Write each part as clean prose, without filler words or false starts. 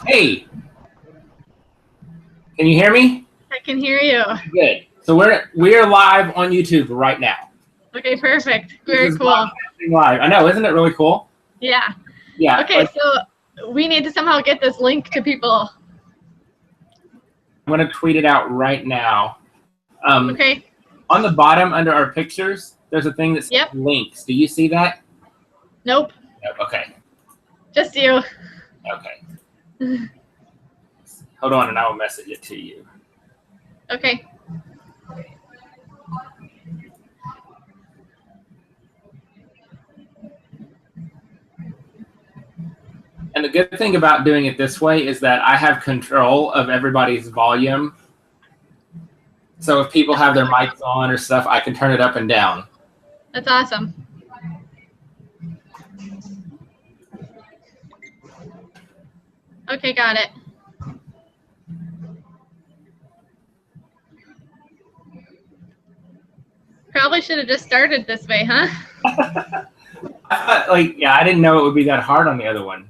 Hey, can you hear me? I can hear you. Good. So we're live on YouTube right now. Okay, perfect. Very cool. Live. I know, isn't it really cool? Yeah. Yeah. Okay, so we need to somehow get this link to people. I'm gonna tweet it out right now. Okay. On the bottom under our pictures, there's a thing that says links. Do you see that? Nope. Nope. Okay. Just you. Okay. Hold on, and I will message it to you. Okay. And the good thing about doing it this way is that I have control of everybody's volume. So if people have their mics on or stuff, I can turn it up and down. That's awesome. Okay, got it. Probably should have just started this way, huh? I didn't know it would be that hard on the other one.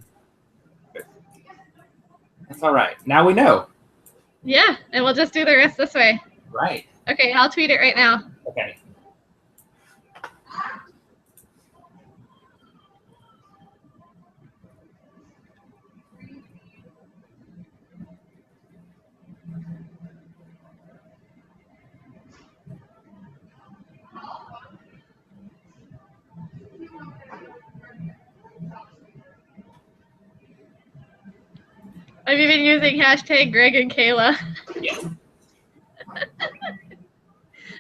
That's all right. Now we know. Yeah, and we'll just do the rest this way. Right. Okay, I'll tweet it right now. Okay. I've been using hashtag Greg and Kayla. Yeah.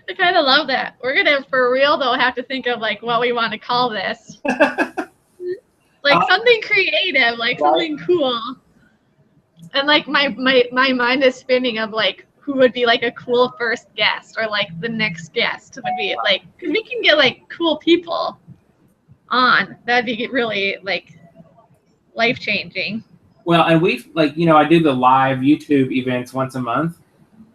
I kind of love that. We're gonna, for real though, have to think of like what we want to call this. Like something creative, like something cool. And like my mind is spinning of like who would be like a cool first guest or like the next guest would be like, cause we can get like cool people on. That'd be really like life changing. Well, and we've I do the live YouTube events once a month.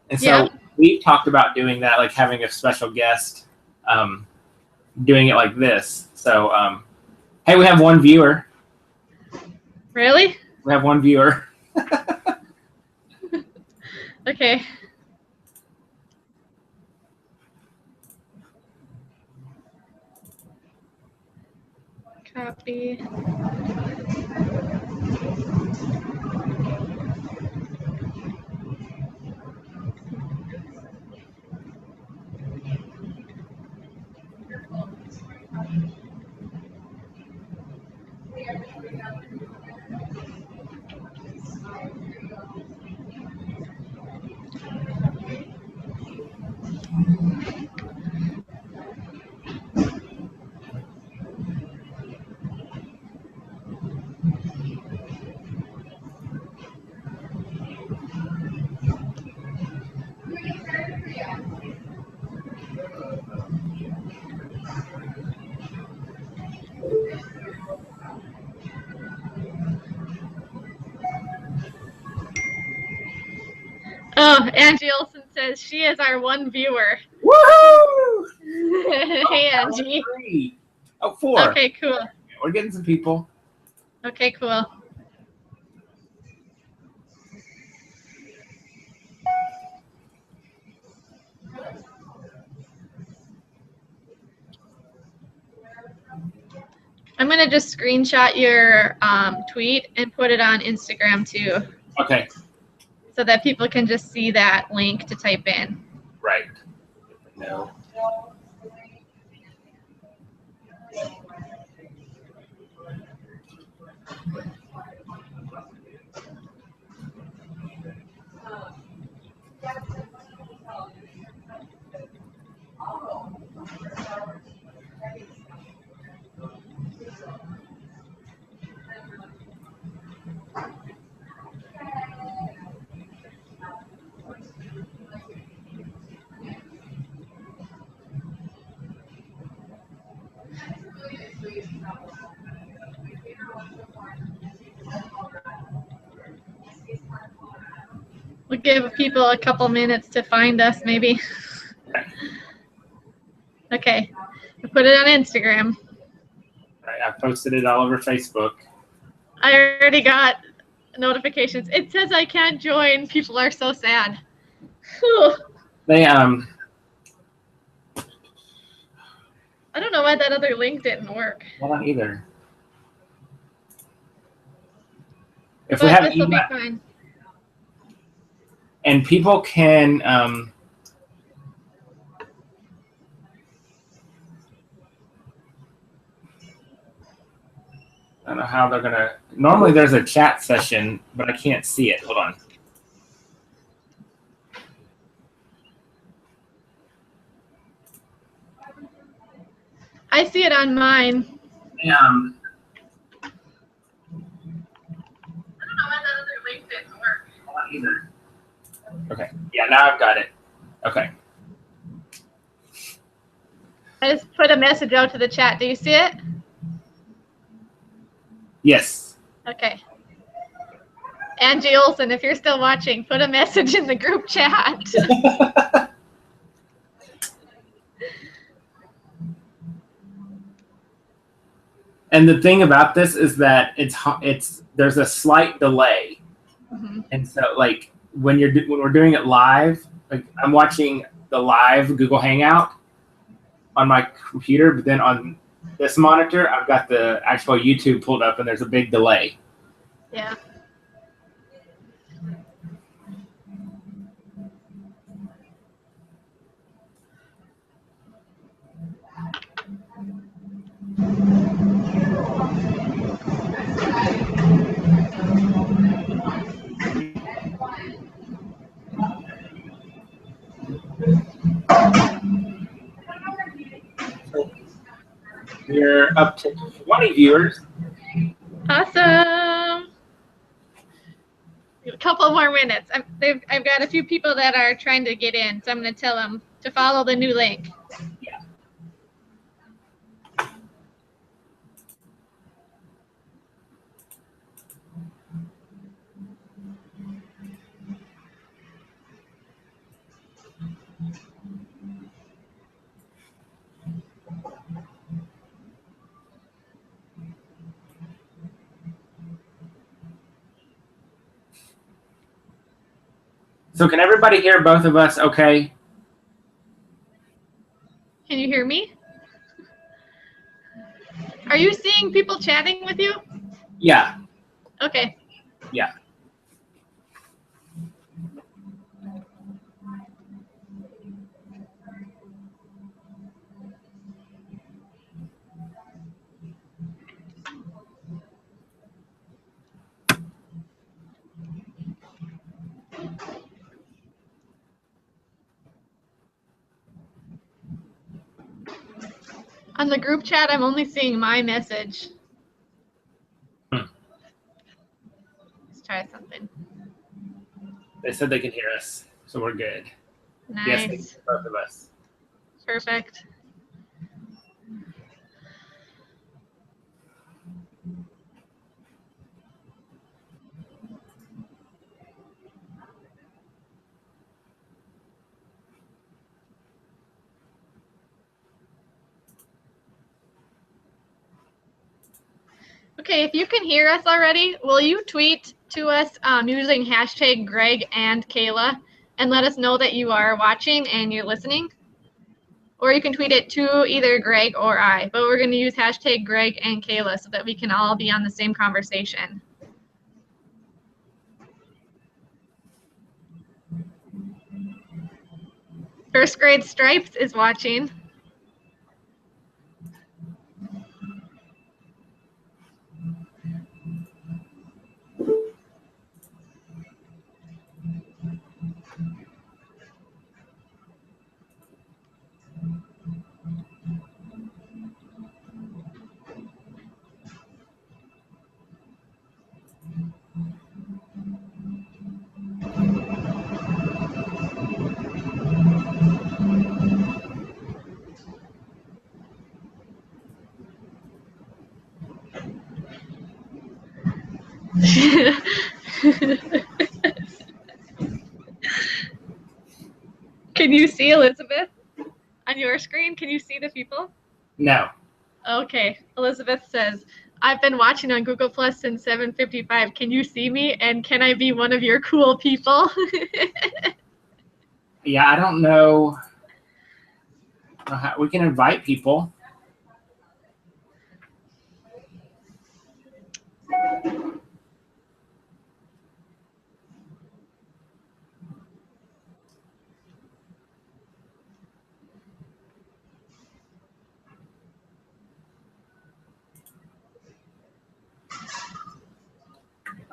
And so we've talked about doing that, like having a special guest, doing it like this. So, hey, we have one viewer. Really? We have one viewer. Okay. Copy. Oh, Angie Olson says she is our one viewer. Woohoo! Hey, Angie. Oh, 4. Okay, cool. We're getting some people. Okay, cool. I'm going to just screenshot your tweet and put it on Instagram too. Okay. So that people can just see that link to type in. Right. No. We'll give people a couple minutes to find us, maybe. Okay, we'll put it on Instagram. Right, I posted it all over Facebook. I already got notifications. It says I can't join. People are so sad. Whew. They I don't know why that other link didn't work. Well, not either. If But we have this will be email, fine. and people can I don't know how they're gonna. Normally, there's a chat session, but I can't see it. Hold on. I see it on mine. I don't know why that other link didn't work. Not either. Okay. Yeah, now I've got it. Okay. I just put a message out to the chat. Do you see it? Yes. Okay. Angie Olson, if you're still watching, put a message in the group chat. And the thing about this is that there's a slight delay, and so like when we're doing it live, like I'm watching the live Google Hangout on my computer, but then on this monitor I've got the actual YouTube pulled up, and there's a big delay. Yeah. We're up to 20 viewers. Awesome. A couple more minutes. I've got a few people that are trying to get in, so I'm going to tell them to follow the new link. Yeah. So can everybody hear both of us okay? Can you hear me? Are you seeing people chatting with you? Yeah. Okay. Yeah. On the group chat, I'm only seeing my message. Let's try something. They said they can hear us, so we're good. Nice. Yes, they can hear both of us. Perfect. Okay, if you can hear us already, will you tweet to us using hashtag Greg and Kayla and let us know that you are watching and you're listening? Or you can tweet it to either Greg or I, but we're going to use hashtag Greg and Kayla so that we can all be on the same conversation. First grade Stripes is watching. Can you see Elizabeth on your screen? Can you see the people? No. Okay. Elizabeth says, I've been watching on Google Plus since 7:55. Can you see me? And can I be one of your cool people? Yeah, I don't know. We can invite people.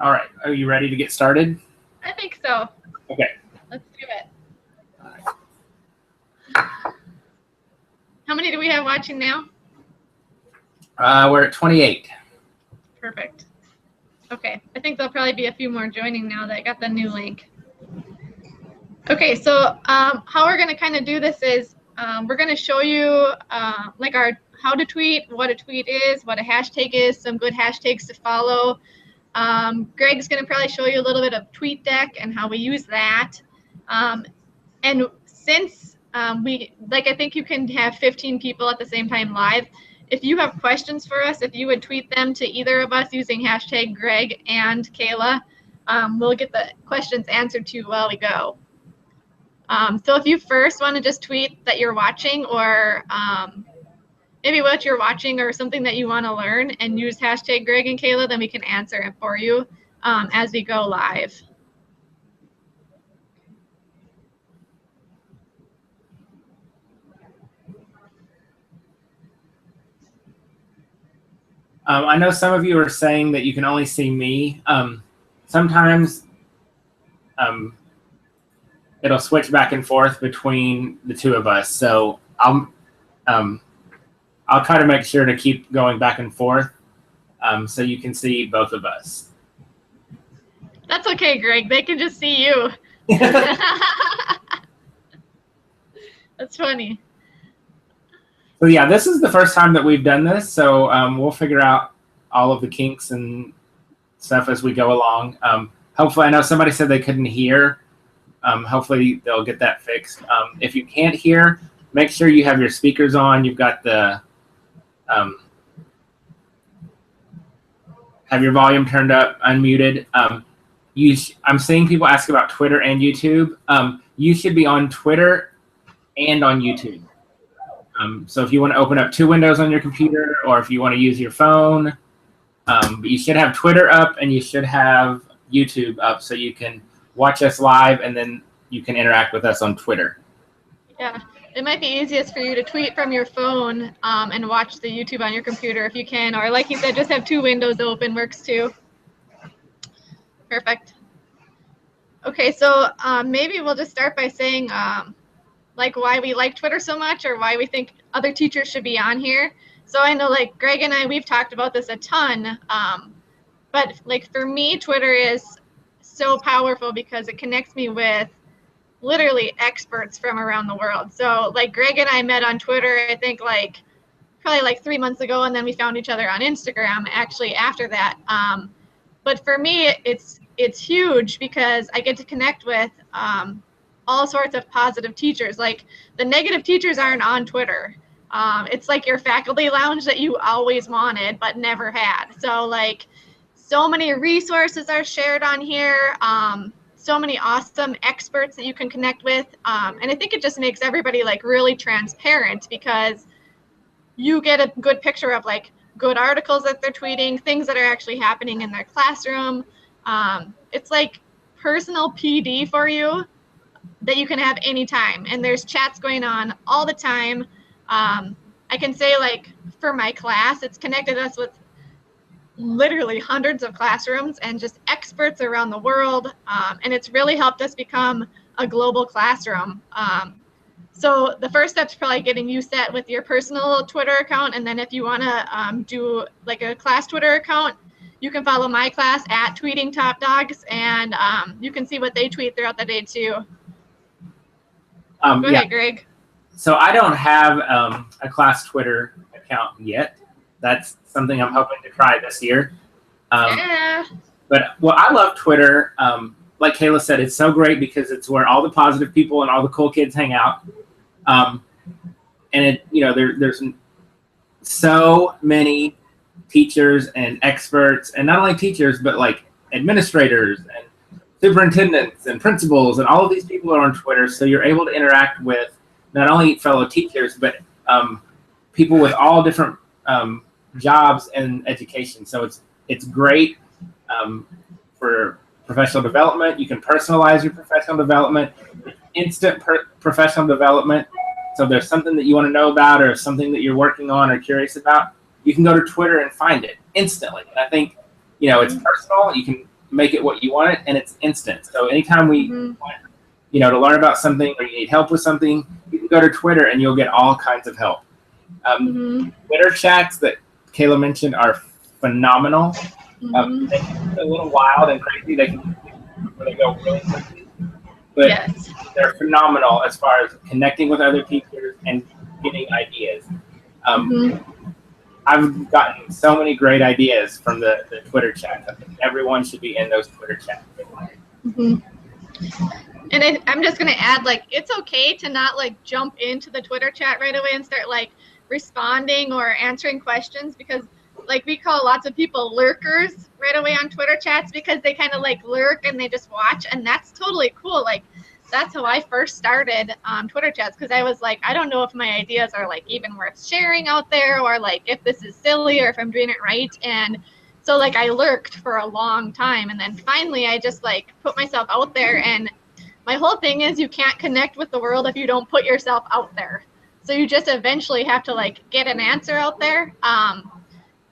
All right. Are you ready to get started? I think so. Okay. Let's do it. How many do we have watching now? We're at 28. Perfect. Okay. I think there'll probably be a few more joining now that I got the new link. Okay. So how we're going to kind of do this is we're going to show you like how to tweet, what a tweet is, what a hashtag is, some good hashtags to follow. Greg's going to probably show you a little bit of Tweetdeck and how we use that. And since I think you can have 15 people at the same time live. If you have questions for us, if you would tweet them to either of us using hashtag Greg and Kayla, we'll get the questions answered to you while we go. So if you first want to just tweet that you're watching or maybe what you're watching or something that you want to learn and use hashtag Greg and Kayla, then we can answer it for you as we go live. I know some of you are saying that you can only see me. Sometimes it'll switch back and forth between the two of us. So I'll try to make sure to keep going back and forth so you can see both of us. That's okay, Greg. They can just see you. That's funny. So yeah, this is the first time that we've done this. So we'll figure out all of the kinks and stuff as we go along. Hopefully, I know somebody said they couldn't hear. Hopefully they'll get that fixed. If you can't hear, make sure you have your speakers on. You've got the have your volume turned up, unmuted. I'm seeing people ask about Twitter and YouTube. You should be on Twitter and on YouTube. So if you want to open up two windows on your computer, or if you want to use your phone, but you should have Twitter up and you should have YouTube up so you can watch us live and then you can interact with us on Twitter. Yeah, it might be easiest for you to tweet from your phone and watch the YouTube on your computer if you can, or like you said, just have two windows open works too. Perfect. Okay, so maybe we'll just start by saying like why we like Twitter so much or why we think other teachers should be on here. So I know like Greg and I, we've talked about this a ton, but like for me, Twitter is so powerful because it connects me with literally experts from around the world. So like Greg and I met on Twitter, I think like probably like 3 months ago, and then we found each other on Instagram actually after that. But for me, it's huge because I get to connect with all sorts of positive teachers. Like the negative teachers aren't on Twitter. It's like your faculty lounge that you always wanted but never had. So like so many resources are shared on here. So many awesome experts that you can connect with. And I think it just makes everybody like really transparent because you get a good picture of like good articles that they're tweeting, things that are actually happening in their classroom. It's like personal PD for you that you can have anytime. And there's chats going on all the time. I can say like for my class, it's connected us with literally hundreds of classrooms and just experts around the world. And it's really helped us become a global classroom. So the first step's probably getting you set with your personal Twitter account. And then if you want to do like a class Twitter account, you can follow my class at Tweeting Top Dogs, and you can see what they tweet throughout the day too. Go ahead, Greg. So I don't have a class Twitter account yet. That's something I'm hoping to try this year. Yeah. But well, I love Twitter. Like Kayla said, it's so great because it's where all the positive people and all the cool kids hang out. And it, you know, there's so many teachers and experts, and not only teachers, but like administrators and superintendents and principals, and all of these people are on Twitter. So you're able to interact with not only fellow teachers, but people with all different jobs in education. So it's great for professional development. You can personalize your professional development, instant professional development. So if there's something that you want to know about or something that you're working on or curious about, you can go to Twitter and find it instantly. And I think, it's personal. You can make it what you want it, and it's instant. So anytime we want, to learn about something or you need help with something, you can go to Twitter and you'll get all kinds of help. Twitter chats that Kayla mentioned are phenomenal. They can be a little wild and crazy. They go really quickly, but they're phenomenal as far as connecting with other teachers and getting ideas. I've gotten so many great ideas from the Twitter chats. I think everyone should be in those Twitter chats. And I'm just going to add, it's okay to not, jump into the Twitter chat right away and start, responding or answering questions, because, we call lots of people lurkers right away on Twitter chats, because they kind of, lurk and they just watch, and that's totally cool. That's how I first started Twitter chats, because I was I don't know if my ideas are even worth sharing out there, or if this is silly, or if I'm doing it right. And so I lurked for a long time, and then finally I just put myself out there. And my whole thing is, you can't connect with the world if you don't put yourself out there. So you just eventually have to get an answer out there.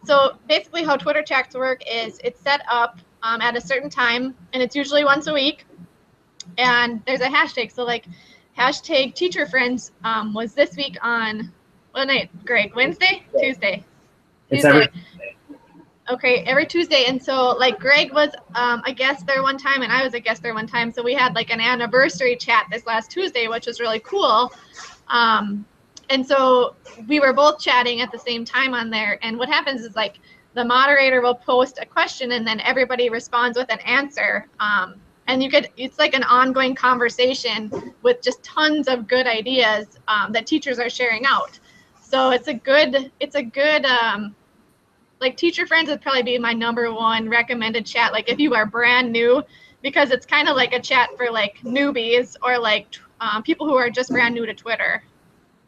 So basically how Twitter chats work is it's set up at a certain time, and it's usually once a week. And there's a hashtag. So hashtag teacher friends was this week on what night, Greg? Wednesday? Tuesday? It's every Okay, every Tuesday. And so Greg was a guest there one time, and I was a guest there one time. So we had an anniversary chat this last Tuesday, which was really cool. And so we were both chatting at the same time on there. And what happens is the moderator will post a question, and then everybody responds with an answer. And it's an ongoing conversation with just tons of good ideas that teachers are sharing out. So it's a good Teacher Friends would probably be my #1 recommended chat. If you are brand new, because it's kind of like a chat for newbies, or people who are just brand new to Twitter.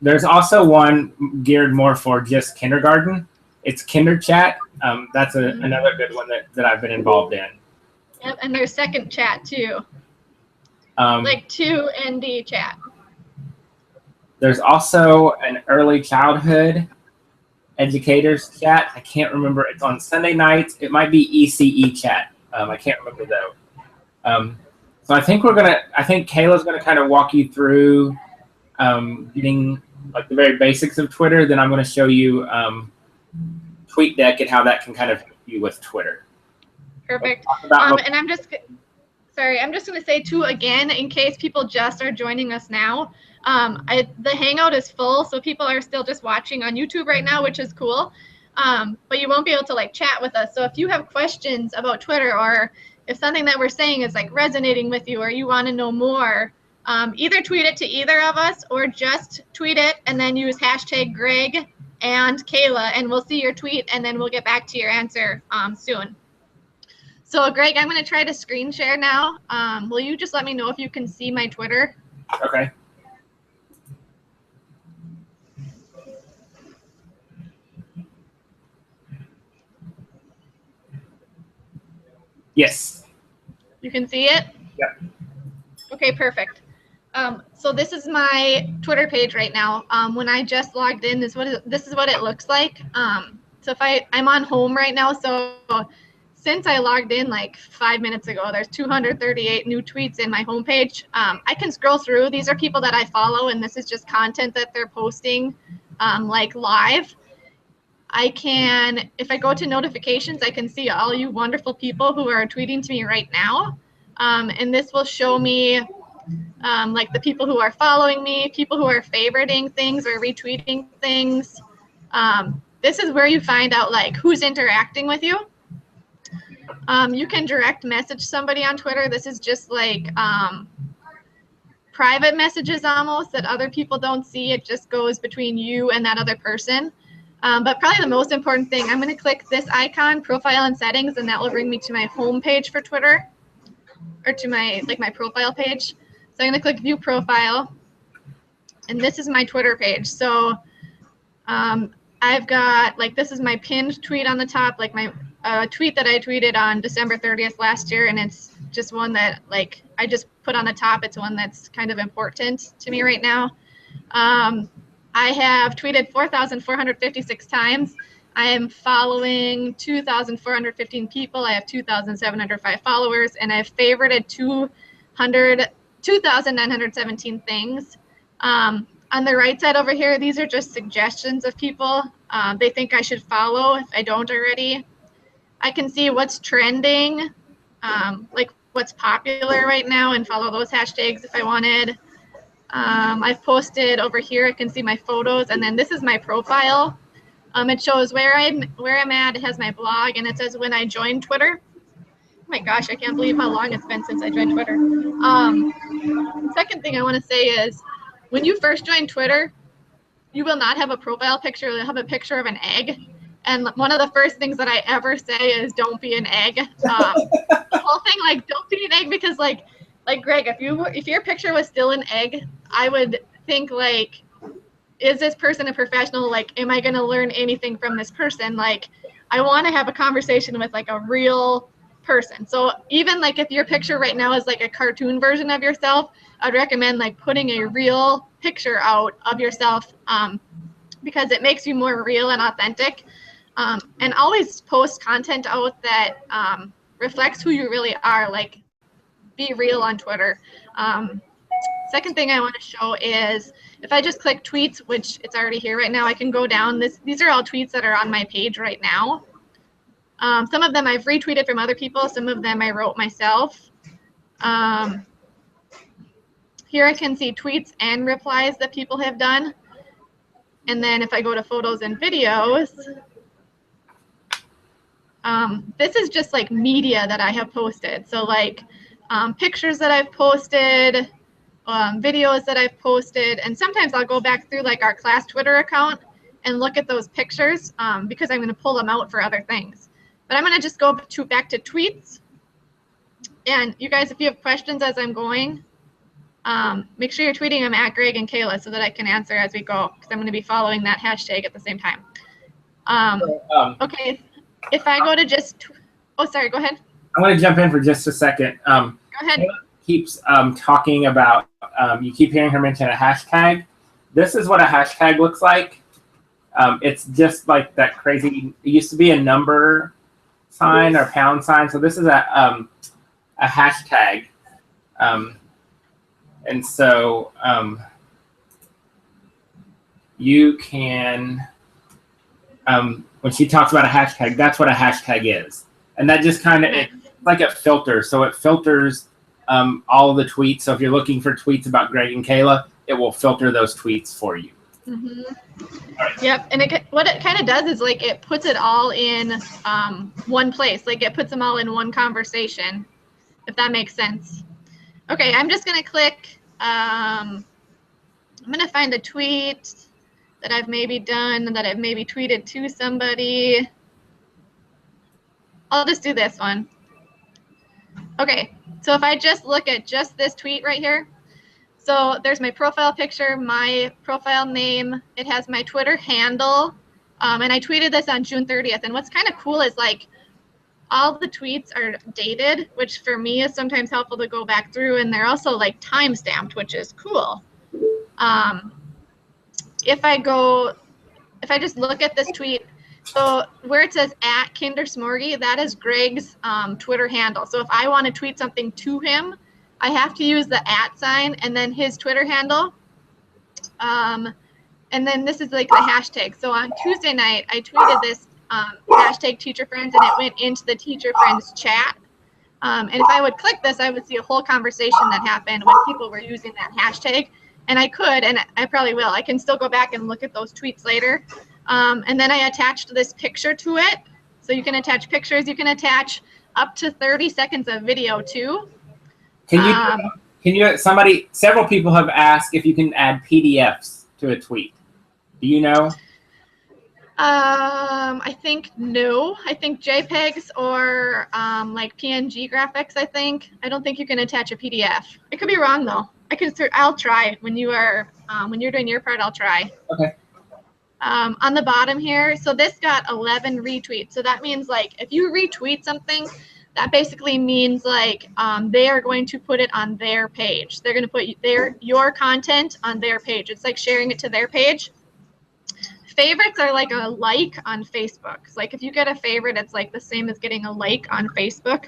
There's also one geared more for just kindergarten. It's Kinder Chat. That's another good one that I've been involved in. Yep, and there's second chat too. 2ND chat. There's also an early childhood educators chat. I can't remember. It's on Sunday nights. It might be ECE chat. I can't remember though. So I think Kayla's gonna kind of walk you through getting the very basics of Twitter. Then I'm going to show you Tweetdeck and how that can kind of help you with Twitter. Perfect. And I'm just going to say too, again, in case people just are joining us now, the Hangout is full, so people are still just watching on YouTube right now, which is cool. But you won't be able to chat with us. So if you have questions about Twitter, or if something that we're saying is resonating with you, or you want to know more, either tweet it to either of us, or just tweet it and then use hashtag Greg and Kayla, and we'll see your tweet, and then we'll get back to your answer soon. So Greg, I'm going to try to screen share now. Will you just let me know if you can see my Twitter? Okay. Yes. You can see it? Yep. Okay, perfect. So this is my Twitter page right now. When I just logged in, this is what it looks like. So if I'm on home right now, so since I logged in 5 minutes ago, there's 238 new tweets in my homepage. I can scroll through. These are people that I follow, and this is just content that they're posting live. If I go to notifications, I can see all you wonderful people who are tweeting to me right now. And this will show me the people who are following me, people who are favoriting things or retweeting things. This is where you find out who's interacting with you. You can direct message somebody on Twitter. This is just private messages almost that other people don't see. It just goes between you and that other person. But probably the most important thing, I'm going to click this icon, profile and settings, and that will bring me to my home page for Twitter, or to my profile page. So I'm going to click view profile, and this is my Twitter page. So I've got, this is my pinned tweet on the top, my tweet that I tweeted on December 30th last year, and it's just one that I just put on the top. It's one that's kind of important to me right now. I have tweeted 4,456 times. I am following 2,415 people. I have 2,705 followers, and I've favorited 2,917 things. On the right side over here, these are just suggestions of people they think I should follow if I don't already. I can see what's trending, what's popular right now, and follow those hashtags if I wanted. I've posted over here. I can see my photos, and then this is my profile. It shows where I'm at. It has my blog, and it says when I joined Twitter. Oh my gosh, I can't believe how long it's been since I joined Twitter. Second thing I want to say is, when you first join Twitter, you will not have a profile picture. You'll have a picture of an egg. And one of the first things that I ever say is, don't be an egg. The whole thing, don't be an egg, because Greg, if your picture was still an egg, I would think is this person a professional? Am I going to learn anything from this person? I want to have a conversation with a real person. So even if your picture right now is a cartoon version of yourself, I'd recommend putting a real picture out of yourself, because it makes you more real and authentic. And always post content out that reflects who you really are. Be real on Twitter. Second thing I want to show is, if I just click tweets, which it's already here right now, I can go down. These are all tweets that are on my page right now. Some of them I've retweeted from other people. Some of them I wrote myself. Here I can see tweets and replies that people have done. And then if I go to photos and videos, this is just media that I have posted. So pictures that I've posted, videos that I've posted, and sometimes I'll go back through our class Twitter account and look at those pictures because I'm going to pull them out for other things. But I'm going to just go back to tweets. And you guys, if you have questions as I'm going, make sure you're tweeting them at Greg and Kayla so that I can answer as we go, because I'm going to be following that hashtag at the same time. Okay, if I go to just, oh, sorry, go ahead. I want to jump in for just a second. Go ahead. Kayla keeps talking about, you keep hearing her mention a hashtag. This is what a hashtag looks like. It's just that crazy, it used to be a number sign or pound sign. So this is a hashtag. And so you can, when she talks about a hashtag, that's what a hashtag is. And that just kind of, it's like a filter. So it filters all of the tweets. So if you're looking for tweets about Greg and Kayla, it will filter those tweets for you. Mm-hmm. Right. Yep. And what it kind of does is it puts it all in one place. It puts them all in one conversation, if that makes sense. Okay, I'm just going to click, I'm going to find a tweet that I've maybe done, that I've maybe tweeted to somebody. I'll just do this one. Okay, so if I just look at just this tweet right here, so there's my profile picture, my profile name, it has my Twitter handle, and I tweeted this on June 30th, and what's kind of cool is all the tweets are dated, which for me is sometimes helpful to go back through, and they're also time stamped, which is cool. If I just look at this tweet, so where it says at Kindersmorgy, that is Greg's Twitter handle. So if I want to tweet something to him, I have to use the @ sign and then his Twitter handle. And then this is the hashtag. So on Tuesday night, I tweeted this hashtag teacher friends, and it went into the teacher friends chat. And if I would click this, I would see a whole conversation that happened when people were using that hashtag. And I could, and I probably will, I can still go back and look at those tweets later. And then I attached this picture to it. So you can attach pictures. You can attach up to 30 seconds of video too. Can you, several people have asked if you can add PDFs to a tweet. Do you know? I think no. I think JPEGs or like PNG graphics. I don't think you can attach a PDF. I could be wrong though. I'll try when you're doing your part. I'll try. Okay. On the bottom here, so this got 11 retweets. So that means like if you retweet something, that basically means like they are going to put it on their page. They're going to put your content on their page. It's like sharing it to their page. Favorites are like a like on Facebook. So like if you get a favorite, it's like the same as getting a like on Facebook.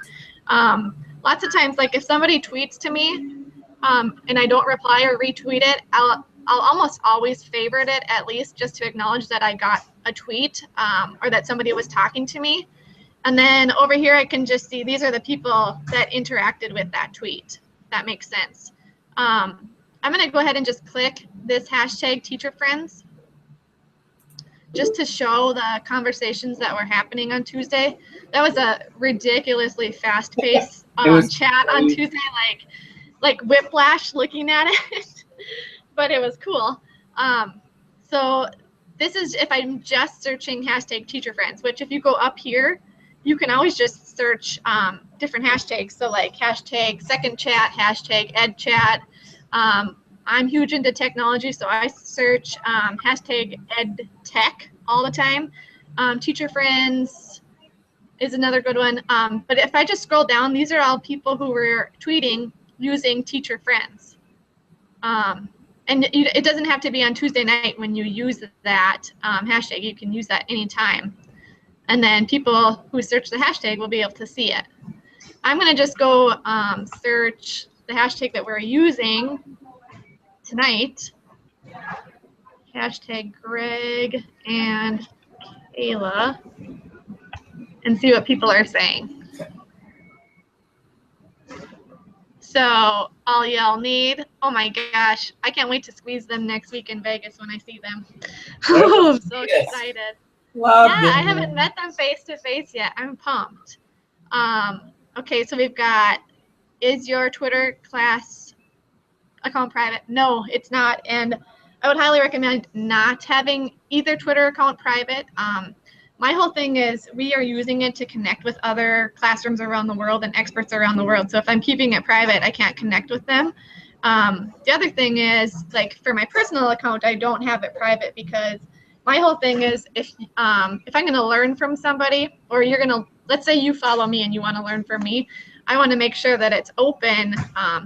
Lots of times, like if somebody tweets to me and I don't reply or retweet it, I'll almost always favorite it at least just to acknowledge that I got a tweet or that somebody was talking to me. And then over here, I can just see these are the people that interacted with that tweet. That makes sense. I'm going to go ahead and just click this hashtag teacher friends just to show the conversations that were happening on Tuesday. That was a ridiculously fast-paced chat on Tuesday, like whiplash looking at it. But it was cool. So this is if I'm just searching hashtag teacher friends, which if you go up here, you can always just search different hashtags. So like hashtag second chat, hashtag ed chat. I'm huge into technology, so I search hashtag ed tech all the time. Teacher friends is another good one. But if I just scroll down, these are all people who were tweeting using teacher friends. And it doesn't have to be on Tuesday night when you use that hashtag. You can use that anytime. And then people who search the hashtag will be able to see it. I'm going to just go search the hashtag that we're using tonight. Hashtag Greg and Kayla. And see what people are saying. So all y'all need, oh my gosh, I can't wait to squeeze them next week in Vegas when I see them. Oh, I'm so excited. Love them. I haven't met them face to face yet. I'm pumped. Okay, so we've got, is your Twitter class account private? No, it's not. And I would highly recommend not having either Twitter account private. My whole thing is we are using it to connect with other classrooms around the world and experts around the world. So if I'm keeping it private, I can't connect with them. The other thing is, like for my personal account, I don't have it private because my whole thing is if I'm going to learn from somebody, or you're going to, let's say you follow me and you want to learn from me, I want to make sure that it's open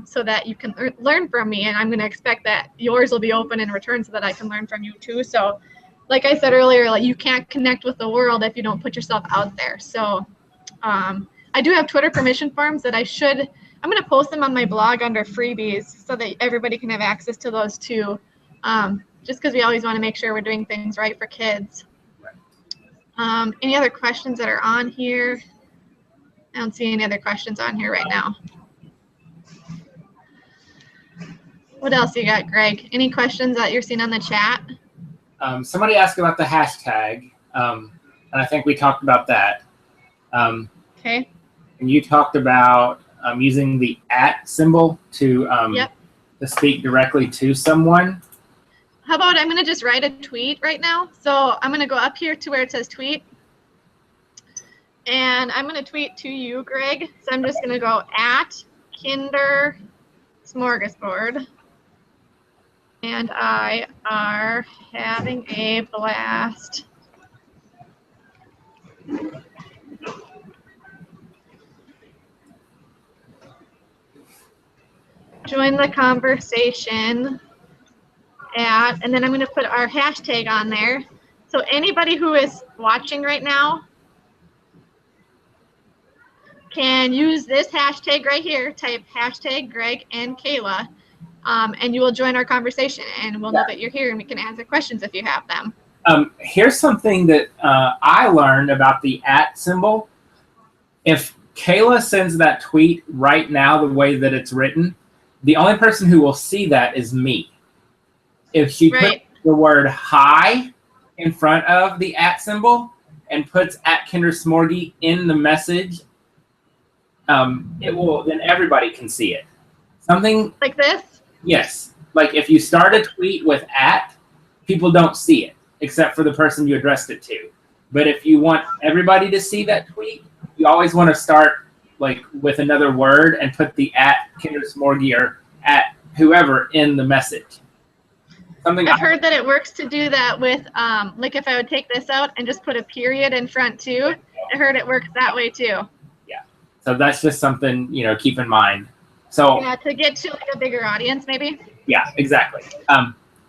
so that you can learn from me. And I'm going to expect that yours will be open in return so that I can learn from you too. So like I said earlier, like you can't connect with the world if you don't put yourself out there. So I do have Twitter permission forms that I'm going to post them on my blog under freebies so that everybody can have access to those too. Just because we always want to make sure we're doing things right for kids. Any other questions that are on here? I don't see any other questions on here right now. What else you got, Greg? Any questions that you're seeing on the chat? Somebody asked about the hashtag, and I think we talked about that. Okay. And you talked about using the @ symbol to speak directly to someone. How about I'm going to just write a tweet right now. So I'm going to go up here to where it says tweet. And I'm going to tweet to you, Greg. So I'm just going to go @Kinder Smorgasbord. And I are having a blast. Join the conversation and then I'm going to put our hashtag on there. So anybody who is watching right now can use this hashtag right here, type hashtag Greg and Kayla, and you will join our conversation and we'll know that you're here and we can answer questions if you have them. Here's something that I learned about the @ symbol. If Kayla sends that tweet right now the way that it's written, the only person who will see that is me. If she puts the word hi in front of the @ symbol and puts @KinderSmorgy in the message, it will, then everybody can see it. Something like this? Yes. Like if you start a tweet with @, people don't see it. except for the person you addressed it to. But if you want everybody to see that tweet, you always want to start like with another word and put the @Kindersmorgy or @whoever in the message. I've heard that it works to do that with, like if I would take this out and just put a period in front too. I heard it works that way too. Yeah. So that's just something, keep in mind. So yeah, to get to like a bigger audience maybe. Yeah, exactly.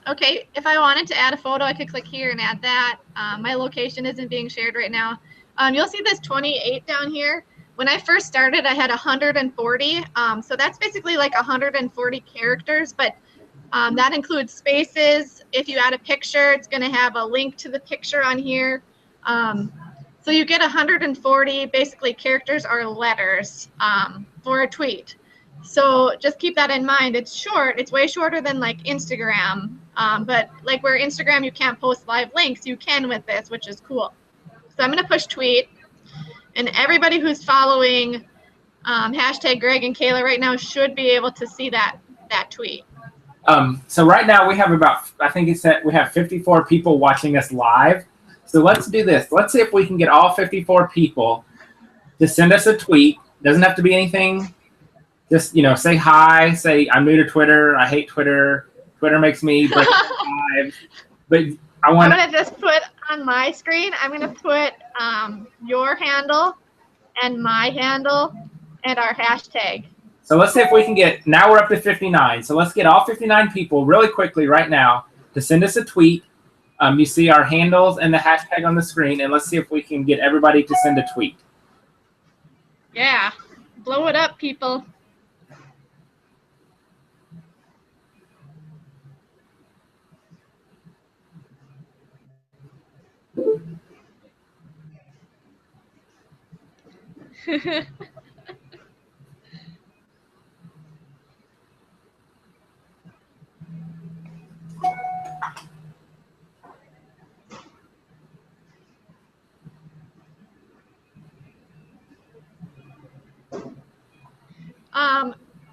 Okay, if I wanted to add a photo, I could click here and add that. My location isn't being shared right now. You'll see this 28 down here. When I first started, I had 140. So that's basically like 140 characters, but that includes spaces. If you add a picture, it's going to have a link to the picture on here. So you get 140 basically characters or letters for a tweet. So just keep that in mind. It's short. It's way shorter than like Instagram. But like where Instagram you can't post live links, you can with this, which is cool. So I'm going to push tweet. And everybody who's following hashtag Greg and Kayla right now should be able to see that tweet. So right now we have we have 54 people watching us live. So let's do this. Let's see if we can get all 54 people to send us a tweet. Doesn't have to be anything. Just, say hi, say I'm new to Twitter. I hate Twitter. Twitter makes me break lives. But I'm going to just put on my screen, I'm going to put your handle and my handle and our hashtag. So let's see if we can now we're up to 59. So let's get all 59 people really quickly right now to send us a tweet. You see our handles and the hashtag on the screen, and let's see if we can get everybody to send a tweet. Yeah, blow it up, people.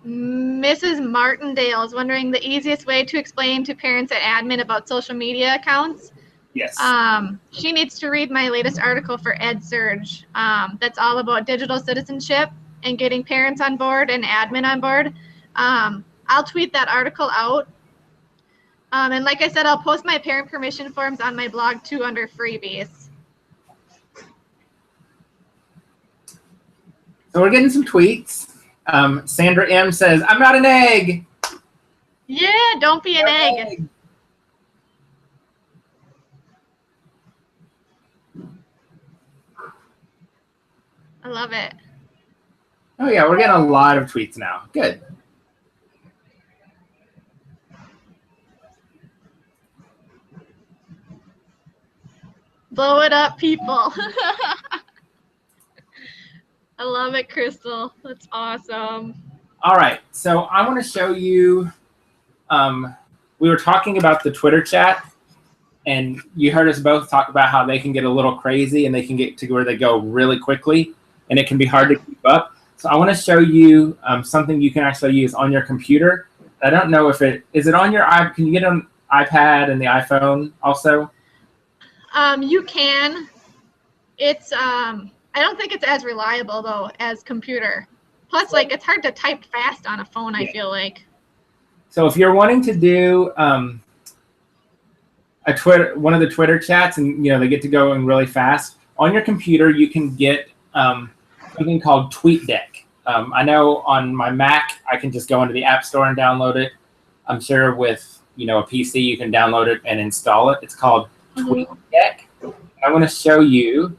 Mrs. Martindale is wondering the easiest way to explain to parents at admin about social media accounts. Yes. She needs to read my latest article for EdSurge. That's all about digital citizenship and getting parents on board and admin on board. I'll tweet that article out. And like I said, I'll post my parent permission forms on my blog too under freebies. So we're getting some tweets. Sandra M says, I'm not an egg. Yeah, don't be an egg. I love it. Oh yeah, we're getting a lot of tweets now. Good. Blow it up, people. I love it, Crystal. That's awesome. All right, so I want to show you, we were talking about the Twitter chat, and you heard us both talk about how they can get a little crazy and they can get to where they go really quickly, and it can be hard to keep up. So I want to show you something you can actually use on your computer. I don't know if is it on your iPad? Can you get on iPad and the iPhone also? You can. It's I don't think it's as reliable though as computer. Plus, like it's hard to type fast on a phone. I feel like. So if you're wanting to do one of the Twitter chats, and they get to going really fast on your computer, you can get something called Tweetdeck. I know on my Mac, I can just go into the App Store and download it. I'm sure with a PC, you can download it and install it. It's called Tweetdeck. I want to show you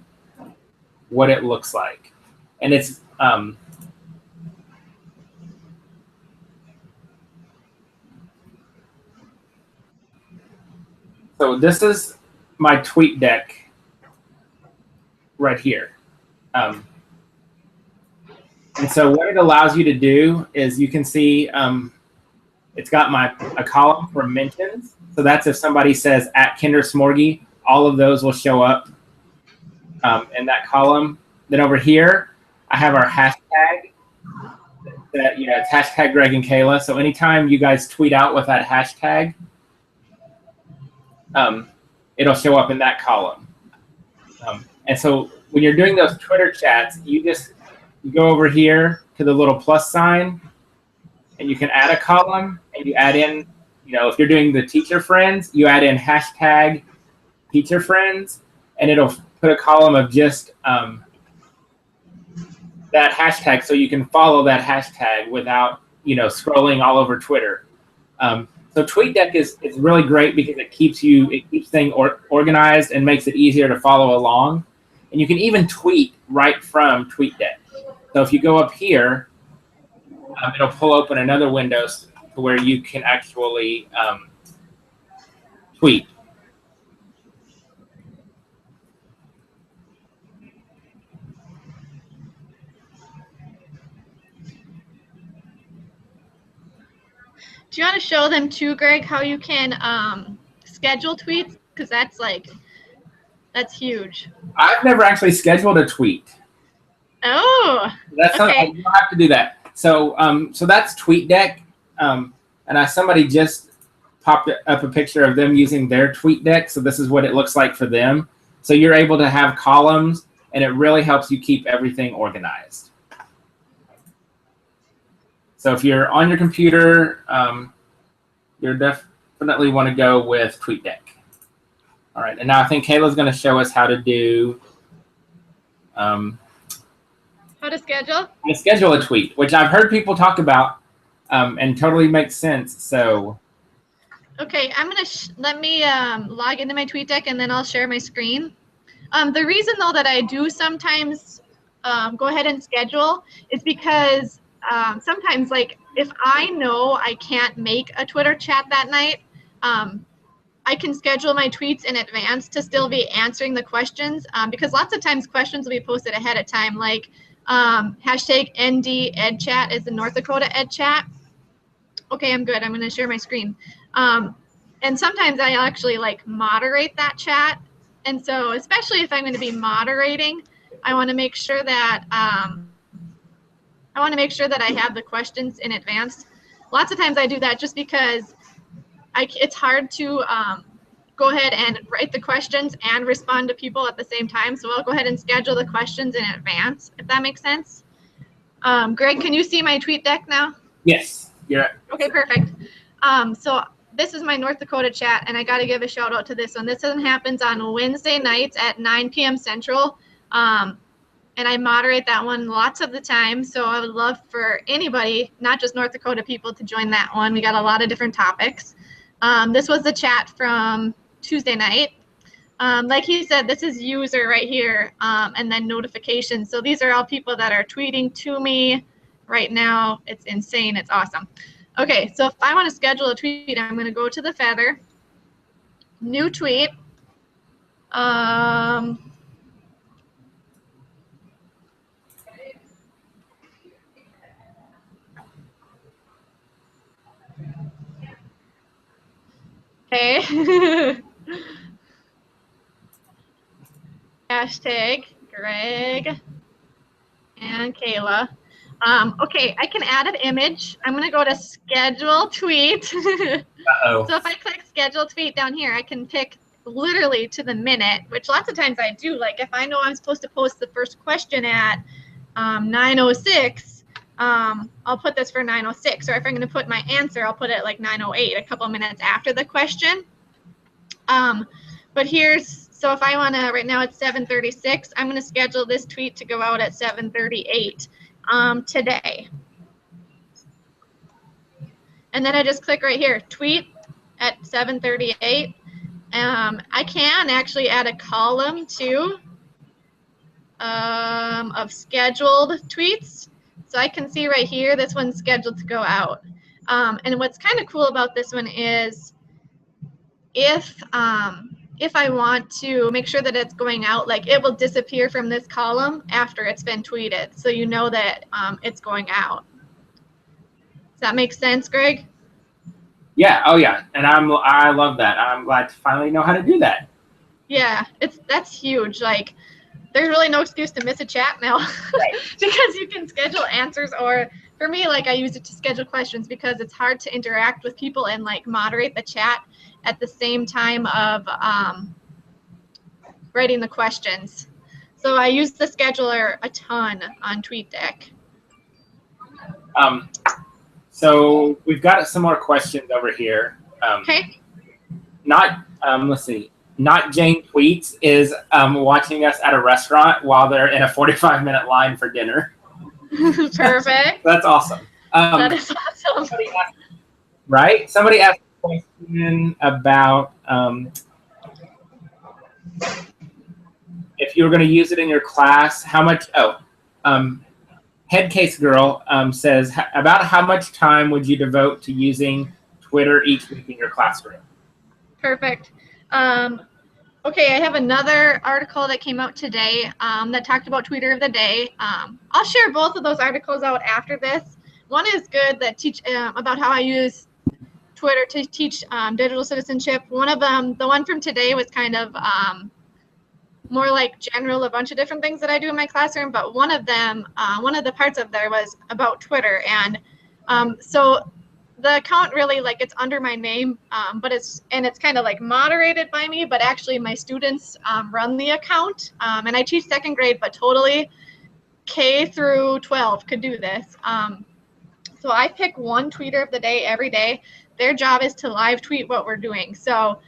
what it looks like, and it's so this is my Tweetdeck right here. And so what it allows you to do is you can see it's got a column for mentions. So that's if somebody says @Kindersmorgy, all of those will show up in that column. Then over here, I have our hashtag. It's hashtag Greg and Kayla. So anytime you guys tweet out with that hashtag, it'll show up in that column. And so when you're doing those Twitter chats, you just go over here to the little plus sign, and you can add a column, and you add in, if you're doing the teacher friends, you add in hashtag teacher friends, and it'll put a column of just that hashtag, so you can follow that hashtag without scrolling all over Twitter. So Tweetdeck is really great because it keeps things organized and makes it easier to follow along. And you can even tweet right from Tweetdeck. So if you go up here, it'll pull open another window to where you can actually tweet. Do you want to show them too, Greg, how you can schedule tweets? Because that's huge. I've never actually scheduled a tweet. Oh, that's okay. You don't have to do that. So so that's Tweetdeck, and somebody just popped up a picture of them using their Tweetdeck. So this is what it looks like for them. So you're able to have columns, and it really helps you keep everything organized. So if you're on your computer, you definitely want to go with Tweetdeck. All right, and now I think Kayla's going to show us how to do how to schedule a tweet, which I've heard people talk about, and totally makes sense. So okay, I'm gonna let me log into my Tweetdeck, and then I'll share my screen. The reason though that I do sometimes go ahead and schedule is because sometimes, like, if I know I can't make a Twitter chat that night, I can schedule my tweets in advance to still be answering the questions, because lots of times questions will be posted ahead of time, like hashtag ND EdChat is the North Dakota EdChat. Okay, I'm good. I'm going to share my screen. And sometimes I actually moderate that chat. And so especially if I'm going to be moderating, I want to make sure that I have the questions in advance. Lots of times I do that just because it's hard to go ahead and write the questions and respond to people at the same time. So I'll go ahead and schedule the questions in advance, if that makes sense. Greg, can you see my Tweetdeck now? Yes. Yeah. Okay, perfect. So this is my North Dakota chat, and I got to give a shout out to this one. This one happens on Wednesday nights at 9 p.m. Central. And I moderate that one lots of the time. So I would love for anybody, not just North Dakota people, to join that one. We got a lot of different topics. This was the chat from Tuesday night. Like he said, this is user right here, and then notifications. So these are all people that are tweeting to me right now. It's insane. It's awesome. Okay, so if I want to schedule a tweet, I'm going to go to the feather, new tweet. Okay. Hashtag Greg and Kayla. Okay, I can add an image. I'm going to go to schedule tweet. Uh-oh. So if I click schedule tweet down here, I can pick literally to the minute, which lots of times I do. Like if I know I'm supposed to post the first question at 9:06, I'll put this for 9:06. Or if I'm going to put my answer, I'll put it like 9:08, a couple minutes after the question. But so if I want to, right now it's 7:36, I'm going to schedule this tweet to go out at 7:38 today. And then I just click right here, tweet at 7:38. I can actually add a column too of scheduled tweets. So I can see right here, this one's scheduled to go out. And what's kind of cool about this one is if I want to make sure that it's going out, like it will disappear from this column after it's been tweeted. So you know that it's going out. Does that make sense, Greg? Yeah. Oh, yeah. And I love that. I'm glad to finally know how to do that. Yeah, that's huge. Like, there's really no excuse to miss a chat now, right? Because you can schedule answers, or for me, like I use it to schedule questions because it's hard to interact with people and like moderate the chat at the same time of writing the questions. So I use the scheduler a ton on Tweetdeck. So we've got some more questions over here. Okay. Let's see. Not Jane Tweets is watching us at a restaurant while they're in a 45-minute line for dinner. Perfect. That's awesome. That is awesome. Somebody asked a question about if you were going to use it in your class, how much? Headcase Girl says, about how much time would you devote to using Twitter each week in your classroom? Perfect. Okay, I have another article that came out today that talked about Tweeter of the Day. I'll share both of those articles out after this. One is good that teach about how I use Twitter to teach digital citizenship. One of them, the one from today, was kind of more like general, a bunch of different things that I do in my classroom, but one of them, one of the parts of there was about Twitter. And so the account really, like, it's under my name, but it's kind of like moderated by me, but actually my students run the account. And I teach second grade, but totally K through 12 could do this. So I pick one tweeter of the day every day. Their job is to live tweet what we're doing. So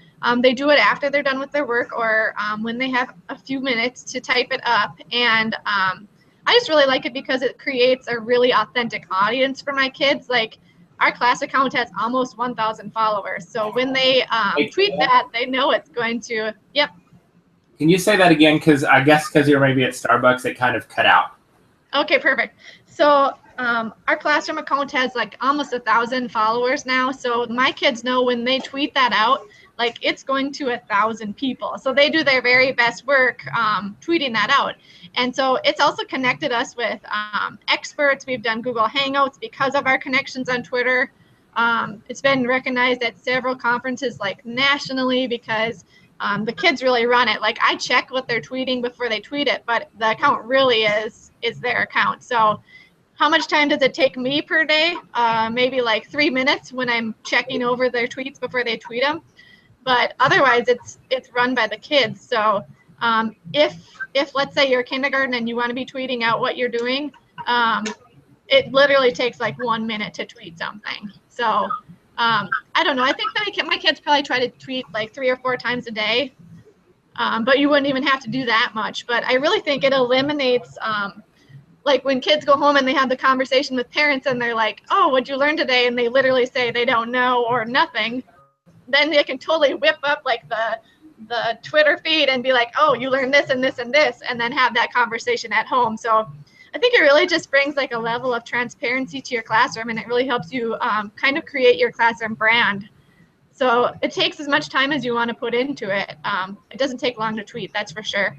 they do it after they're done with their work, or when they have a few minutes to type it up. And I just really like it because it creates a really authentic audience for my kids. Like, our class account has almost 1,000 followers. So when they tweet that, they know it's going to, yep. Can you say that again? Because I guess because you're maybe at Starbucks, it kind of cut out. Okay, perfect. So our classroom account has like almost 1,000 followers now. So my kids know when they tweet that out, like, it's going to 1,000 people. So they do their very best work tweeting that out. And so it's also connected us with experts. We've done Google Hangouts because of our connections on Twitter. It's been recognized at several conferences, like nationally, because the kids really run it. Like, I check what they're tweeting before they tweet it, but the account really is their account. So how much time does it take me per day? Maybe like 3 minutes when I'm checking over their tweets before they tweet them. But otherwise, it's run by the kids. So if let's say you're kindergarten and you want to be tweeting out what you're doing, it literally takes like 1 minute to tweet something. So I don't know. I think that my kids probably try to tweet like 3 or 4 times a day, but you wouldn't even have to do that much. But I really think it eliminates, like, when kids go home and they have the conversation with parents and they're like, oh, what'd you learn today? And they literally say they don't know or nothing. Then they can totally whip up like the Twitter feed and be like, oh, you learned this and this and this, and then have that conversation at home. So I think it really just brings like a level of transparency to your classroom, and it really helps you kind of create your classroom brand. So it takes as much time as you want to put into it. It doesn't take long to tweet, that's for sure.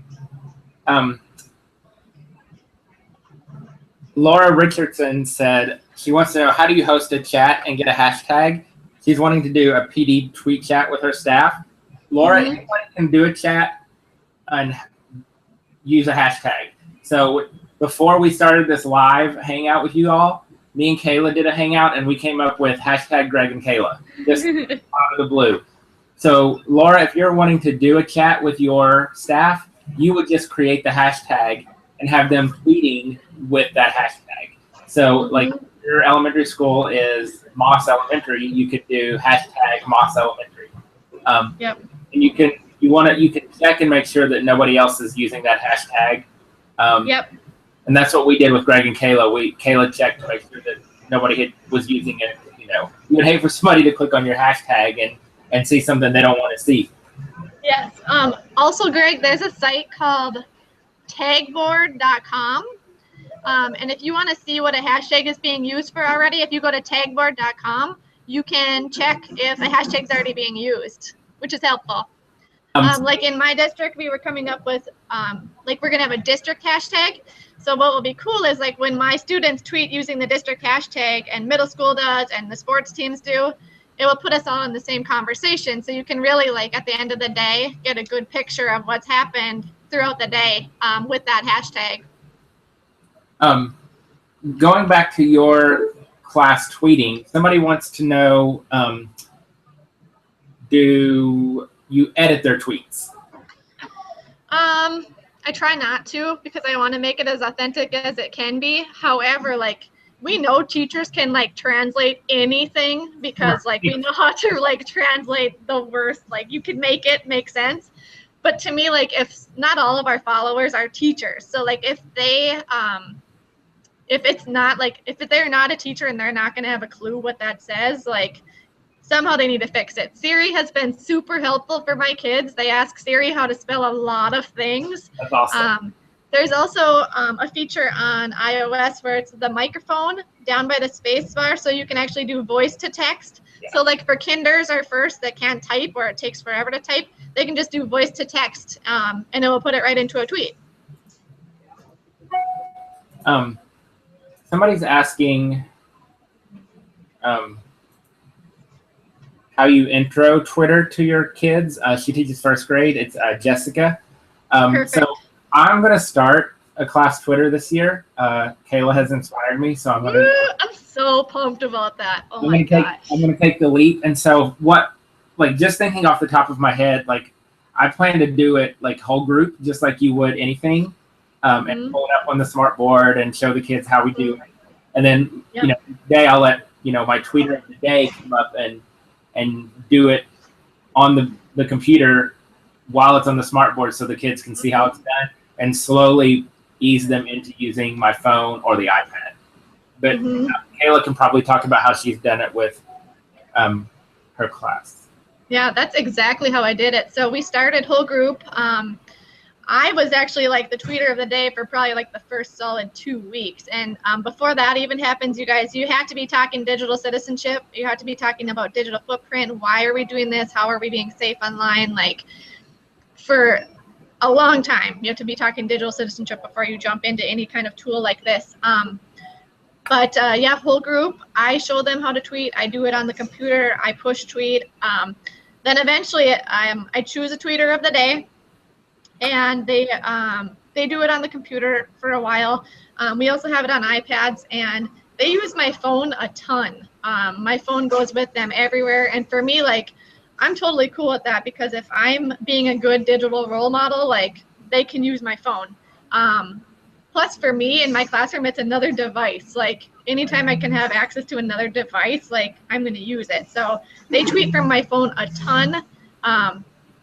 Laura Richardson said she wants to know, how do you host a chat and get a hashtag? She's wanting to do a PD tweet chat with her staff. Laura, anyone can do a chat and use a hashtag. So before we started this live hangout with you all, me and Kayla did a hangout, and we came up with hashtag Greg and Kayla, just out of the blue. So Laura, if you're wanting to do a chat with your staff, you would just create the hashtag and have them tweeting with that hashtag. So like your elementary school is Moss Elementary, you could do hashtag Moss Elementary. Yep. And you can check and make sure that nobody else is using that hashtag. Yep. And that's what we did with Greg and Kayla. Kayla checked to make sure that nobody was using it. You know, you would hate for somebody to click on your hashtag and see something they don't want to see. Yes. Also, Greg, there's a site called tagboard.com. And if you want to see what a hashtag is being used for already, if you go to tagboard.com, you can check if a hashtag's already being used, which is helpful. Like in my district, we were coming up with, like, we're going to have a district hashtag. So what will be cool is, like, when my students tweet using the district hashtag and middle school does and the sports teams do, it will put us all in the same conversation. So you can really, like, at the end of the day, get a good picture of what's happened throughout the day with that hashtag. Going back to your class tweeting, somebody wants to know, do you edit their tweets? I try not to because I want to make it as authentic as it can be. However, like we know teachers can like translate anything because like we know how to like translate the worst. Like you can make it make sense. But to me, like if not all of our followers are teachers, so like if they if it's not like if they're not a teacher and they're not going to have a clue what that says, like somehow they need to fix it. Siri has been super helpful for my kids. They ask Siri how to spell a lot of things. That's awesome. There's also a feature on iOS where it's the microphone down by the space bar, so you can actually do voice to text. Yeah. So like for kinders or first that can't type or it takes forever to type, they can just do voice to text and it will put it right into a tweet. Somebody's asking how you intro Twitter to your kids. She teaches first grade. It's Jessica. So I'm going to start a class Twitter this year. Kayla has inspired me, so I'm going to. I'm so pumped about that. Oh my gosh. I'm going to take the leap. And so just thinking off the top of my head, like I plan to do it like whole group, just like you would anything, and pull it up on the smart board and show the kids how we do it. And then, today I'll let, my tweeter of the day come up and do it on the computer while it's on the smart board so the kids can see how it's done and slowly ease them into using my phone or the iPad. But Kayla can probably talk about how she's done it with her class. Yeah, that's exactly how I did it. So we started whole group. I was actually like the tweeter of the day for probably like the first solid 2 weeks. And before that even happens, you guys, you have to be talking digital citizenship. You have to be talking about digital footprint. Why are we doing this? How are we being safe online? Like for a long time, you have to be talking digital citizenship before you jump into any kind of tool like this. But whole group, I show them how to tweet. I do it on the computer. I push tweet. Then eventually I choose a tweeter of the day. And they do it on the computer for a while. We also have it on iPads, and they use my phone a ton. My phone goes with them everywhere, and for me, like, I'm totally cool with that because if I'm being a good digital role model, like, they can use my phone. Plus, for me in my classroom, it's another device. Like, anytime I can have access to another device, like, I'm going to use it. So they tweet from my phone a ton.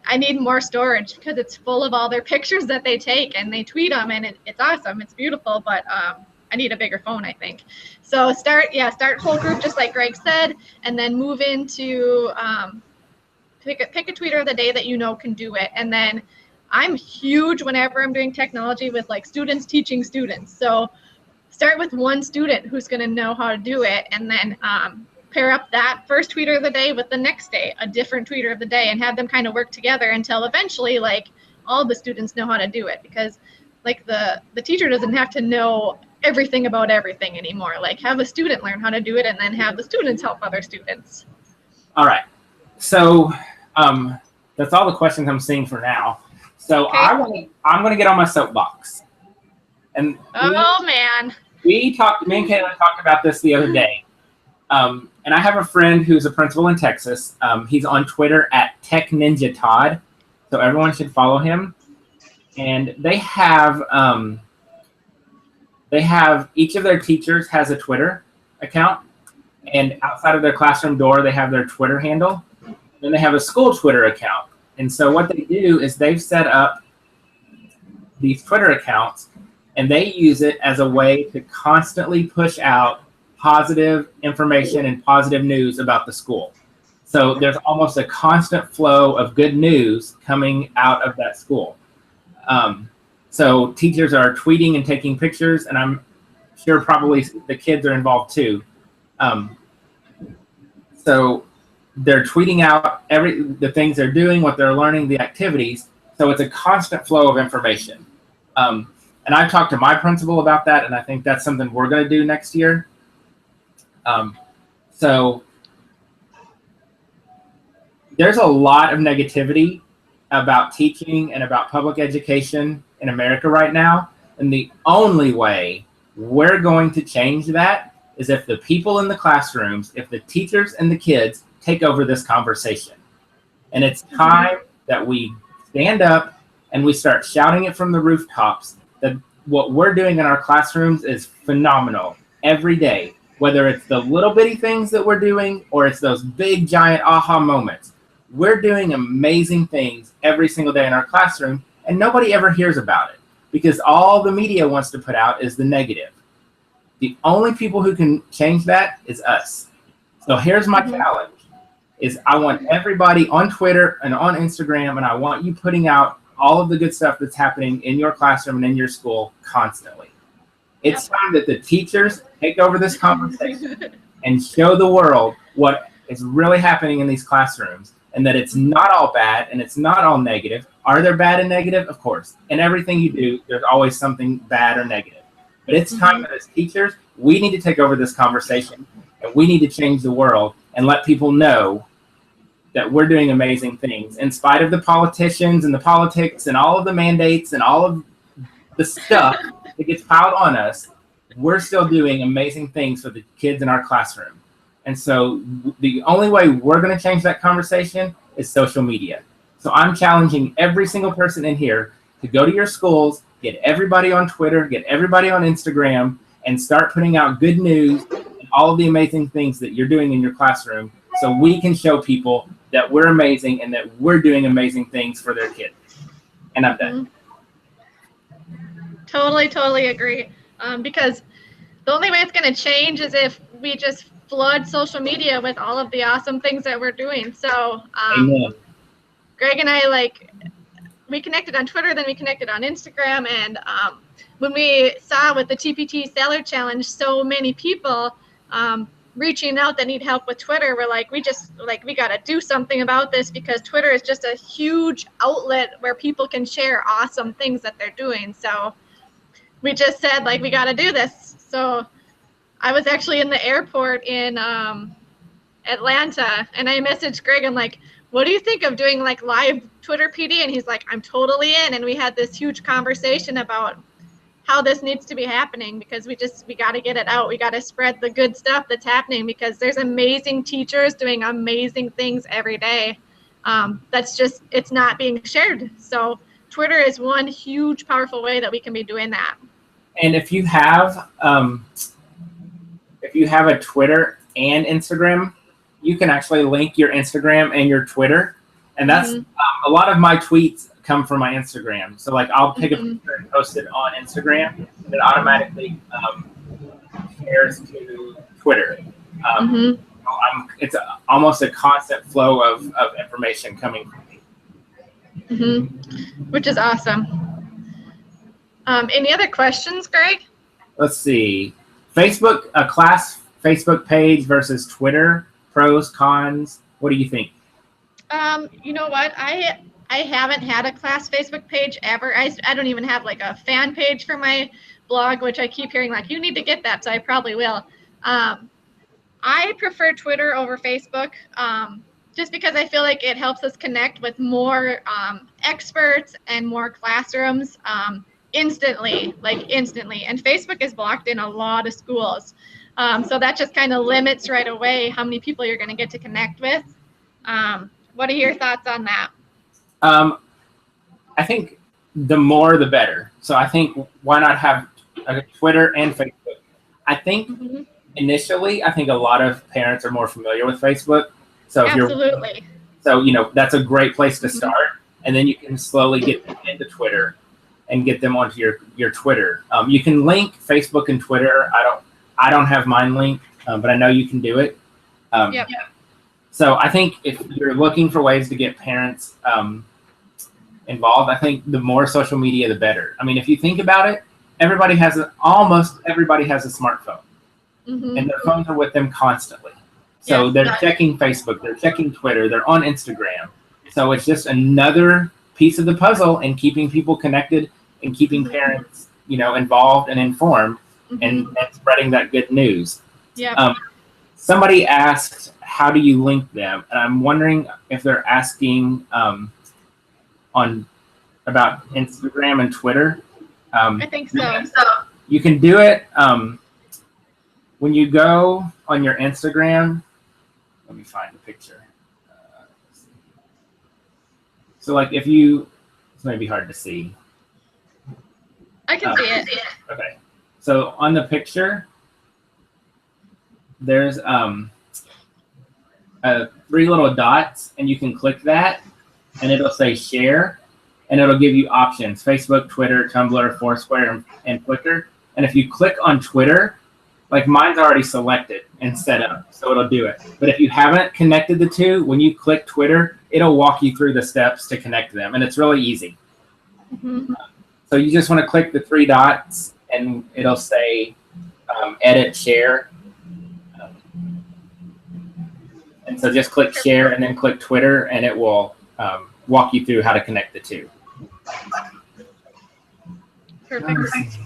I need more storage because it's full of all their pictures that they take and they tweet them, and it's awesome. It's beautiful, but I need a bigger phone, I think. So start whole group just like Greg said, and then move into pick a tweeter of the day that can do it. And then I'm huge whenever I'm doing technology with like students teaching students. So start with one student who's going to know how to do it, and then pair up that first tweeter of the day with the next day, a different tweeter of the day, and have them kind of work together until eventually like all the students know how to do it, because like the teacher doesn't have to know everything about everything anymore. Like have a student learn how to do it and then have the students help other students. All right. So that's all the questions I'm seeing for now. So okay. I'm going to get on my soapbox. And me and Kayla talked about this the other day. And I have a friend who's a principal in Texas. He's on Twitter at TechNinjaTodd, so everyone should follow him. And they have each of their teachers has a Twitter account, and outside of their classroom door, they have their Twitter handle. Then they have a school Twitter account. And so what they do is they've set up these Twitter accounts, and they use it as a way to constantly push out positive information and positive news about the school. So there's almost a constant flow of good news coming out of that school. So teachers are tweeting and taking pictures, and I'm sure probably the kids are involved too. So they're tweeting out the things they're doing, what they're learning, the activities. So it's a constant flow of information. And I've talked to my principal about that, and I think that's something we're going to do next year. So there's a lot of negativity about teaching and about public education in America right now. And the only way we're going to change that is if the people in the classrooms, if the teachers and the kids take over this conversation. And it's time that we stand up and we start shouting it from the rooftops that what we're doing in our classrooms is phenomenal every day, whether it's the little bitty things that we're doing or it's those big giant aha moments. We're doing amazing things every single day in our classroom, and nobody ever hears about it because all the media wants to put out is the negative. The only people who can change that is us. So here's my challenge, is I want everybody on Twitter and on Instagram, and I want you putting out all of the good stuff that's happening in your classroom and in your school constantly. It's time that the teachers take over this conversation and show the world what is really happening in these classrooms, and that it's not all bad and it's not all negative. Are there bad and negative? Of course. In everything you do, there's always something bad or negative. But it's time that as teachers, we need to take over this conversation, and we need to change the world and let people know that we're doing amazing things in spite of the politicians and the politics and all of the mandates and all of the stuff that gets piled on us. We're still doing amazing things for the kids in our classroom. And so the only way we're going to change that conversation is social media. So I'm challenging every single person in here to go to your schools, get everybody on Twitter, get everybody on Instagram, and start putting out good news and all of the amazing things that you're doing in your classroom, so we can show people that we're amazing and that we're doing amazing things for their kids. And I'm done. Totally agree. Because the only way it's going to change is if we just flood social media with all of the awesome things that we're doing. So Greg and I, we connected on Twitter, then we connected on Instagram, and when we saw with the TPT Seller Challenge, so many people reaching out that need help with Twitter, we're like, we got to do something about this, because Twitter is just a huge outlet where people can share awesome things that they're doing. So we just said, we got to do this. So I was actually in the airport in Atlanta, and I messaged Greg. I'm like, what do you think of doing live Twitter PD? And he's like, I'm totally in. And we had this huge conversation about how this needs to be happening, because we got to get it out. We got to spread the good stuff that's happening, because there's amazing teachers doing amazing things every day. It's not being shared. So Twitter is one huge, powerful way that we can be doing that. And if you have a Twitter and Instagram, you can actually link your Instagram and your Twitter. And that's a lot of my tweets come from my Instagram. So I'll take a picture and post it on Instagram, and it automatically shares to Twitter. It's almost a constant flow of information coming from me. Which is awesome. Any other questions, Greg? Let's see. Facebook, a class Facebook page versus Twitter, pros, cons. What do you think? You know what? I haven't had a class Facebook page ever. I don't even have a fan page for my blog, which I keep hearing you need to get that, so I probably will. I prefer Twitter over Facebook, just because I feel like it helps us connect with more experts and more classrooms instantly. And Facebook is blocked in a lot of schools. So that just kind of limits right away how many people you're going to get to connect with. What are your thoughts on that? I think the more the better. So I think why not have Twitter and Facebook? I think initially, I think a lot of parents are more familiar with Facebook. So Absolutely. That's a great place to start, and then you can slowly get them into Twitter and get them onto your Twitter. You can link Facebook and Twitter. I don't have mine linked, but I know you can do it. So I think if you're looking for ways to get parents involved, I think the more social media, the better. I mean, if you think about it, almost everybody has a smartphone, and their phones are with them constantly. So they're checking Facebook, they're checking Twitter, they're on Instagram. So it's just another piece of the puzzle in keeping people connected and keeping parents, involved and informed, and spreading that good news. Somebody asked, how do you link them? And I'm wondering if they're asking about Instagram and Twitter. I think so. You can do it when you go on your Instagram. Let me find the picture. So may be hard to see. I can see it. Okay. So on the picture, there's 3 little dots, and you can click that, and it'll say share, and it'll give you options: Facebook, Twitter, Tumblr, Foursquare, and Flickr. And if you click on Twitter, like mine's already selected and set up, so it'll do it. But if you haven't connected the two, when you click Twitter, it'll walk you through the steps to connect them, and it's really easy. Mm-hmm. So you just want to click the 3 dots, and it'll say edit, share. And so just click share and then click Twitter, and it will walk you through how to connect the two. Perfect.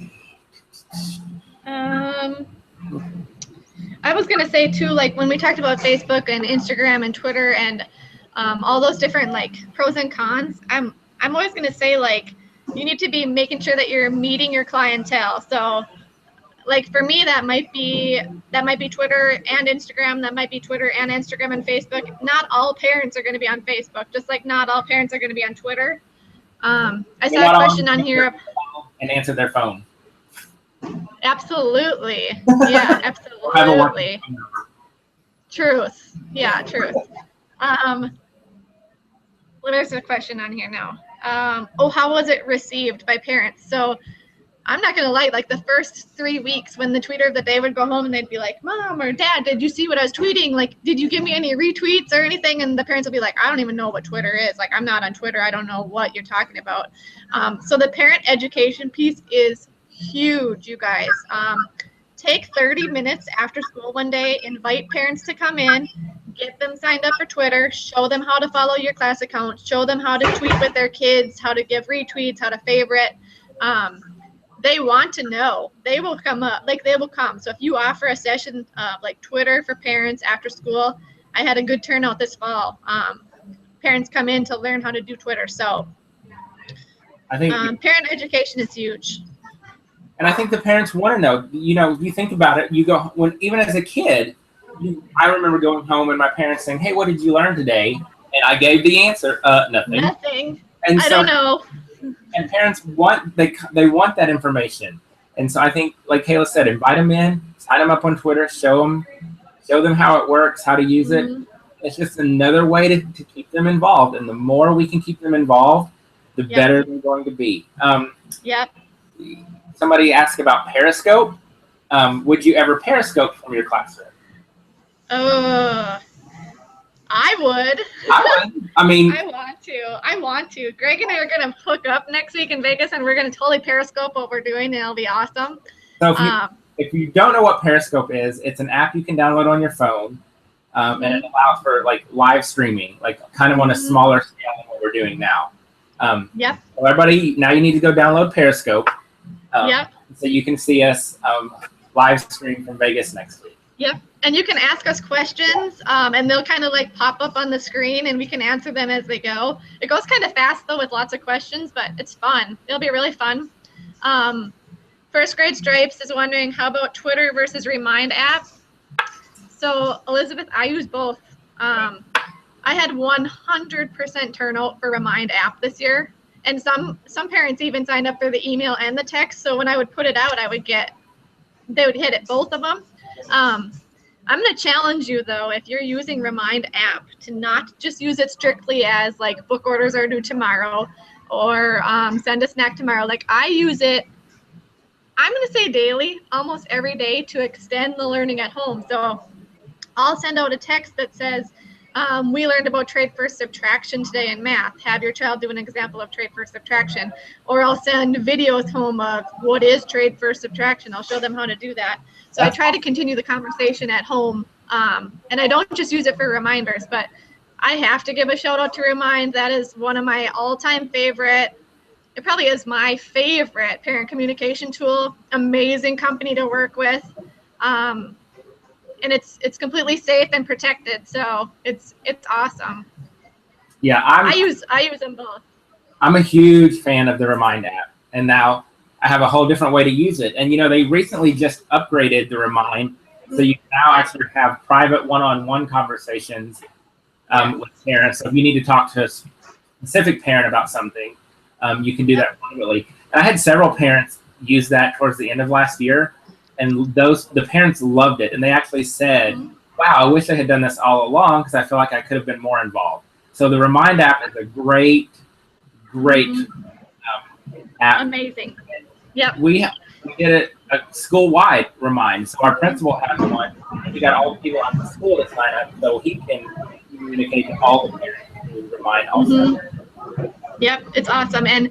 I was going to say too, like when we talked about Facebook and Instagram and Twitter and all those different like pros and cons, I'm always going to say like you need to be making sure that you're meeting your clientele. So like for me, that might be Twitter and Instagram. That might be Twitter and Instagram and Facebook. Not all parents are going to be on Facebook, just like not all parents are going to be on Twitter. I saw a question on here. And answer their phone. Absolutely. Yeah, absolutely. Truth. Yeah, truth. Well, there's a question on here now. How was it received by parents? So I'm not going to lie, like the first 3 weeks when the tweeter of the day would go home and they'd be like, Mom or Dad, did you see what I was tweeting? Like, did you give me any retweets or anything? And the parents will be like, I don't even know what Twitter is. Like, I'm not on Twitter. I don't know what you're talking about. So the parent education piece is huge, you guys. Take 30 minutes after school one day, invite parents to come in, get them signed up for Twitter, show them how to follow your class account, show them how to tweet with their kids, how to give retweets, how to favorite. They want to know. They will come up, like they will come. So if you offer a session like Twitter for parents after school, I had a good turnout this fall. Parents come in to learn how to do Twitter. So I think parent education is huge. And I think the parents want to know. You know, if you think about it, you go even as a kid. I remember going home and my parents saying, "Hey, what did you learn today?" And I gave the answer, "Nothing." Nothing. And I don't know. And parents want they want that information. And so I think, like Kayla said, invite them in, sign them up on Twitter, show them how it works, how to use it. It's just another way to keep them involved. And the more we can keep them involved, the better they're going to be. Somebody asked about Periscope. Would you ever Periscope from your classroom? I would. I mean, I want to. Greg and I are going to hook up next week in Vegas, and we're going to totally Periscope what we're doing, and it'll be awesome. So if you don't know what Periscope is, it's an app you can download on your phone, and it allows for like live streaming, like kind of on a smaller scale than what we're doing now. So everybody, now you need to go download Periscope. So you can see us live stream from Vegas next week. And you can ask us questions, and they'll kind of like pop up on the screen, and we can answer them as they go. It goes kind of fast though with lots of questions, but it's fun. It'll be really fun. First grade Stripes is wondering, how about Twitter versus Remind app? So Elizabeth, I use both. I had 100% turnout for Remind app this year, and some parents even signed up for the email and the text. So when I would put it out, they would hit it, both of them. I'm going to challenge you, though, if you're using Remind app, to not just use it strictly as, like, book orders are due tomorrow or send a snack tomorrow. Like, I use it, I'm going to say daily, almost every day, to extend the learning at home. So I'll send out a text that says, we learned about trade first subtraction today in math. Have your child do an example of trade first subtraction. Or I'll send videos home of what is trade first subtraction. I'll show them how to do that. So I try to continue the conversation at home. And I don't just use it for reminders, but I have to give a shout out to Remind. That is one of my all-time favorite. It probably is my favorite parent communication tool. Amazing company to work with. And it's completely safe and protected, so it's awesome. Yeah, I use them both. I'm a huge fan of the Remind app, and now I have a whole different way to use it. And they recently just upgraded the Remind, so you can now actually have private one-on-one conversations with parents. So if you need to talk to a specific parent about something, You can do that privately. And I had several parents use that towards the end of last year, and the parents loved it. And they actually said, wow, I wish I had done this all along because I feel like I could have been more involved. So the Remind app is a great app. Amazing. Yep. We did it a school-wide Remind. So our principal has one. We got all the people at the school to sign up so he can communicate to all the parents who Remind also. Yep, it's awesome. And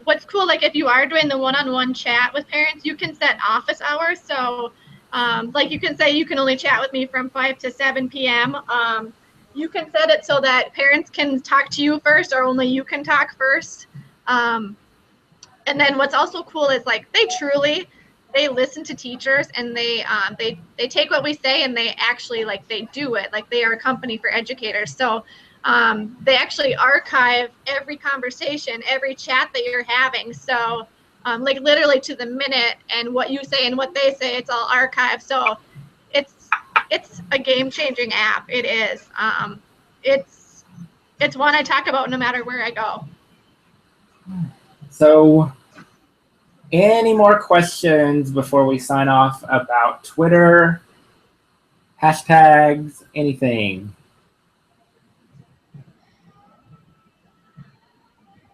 what's cool, like if you are doing the one-on-one chat with parents, you can set office hours. So like you can say you can only chat with me from 5 to 7 p.m. You can set it so that parents can talk to you first or only you can talk first. And then what's also cool is like they listen to teachers and they take what we say and they actually like they do it. Like they are a company for educators. So they actually archive every conversation, every chat that you're having. So like literally to the minute, and what you say and what they say, it's all archived. So it's a game-changing app. It is. It's one I talk about no matter where I go. So any more questions before we sign off about Twitter, hashtags, anything?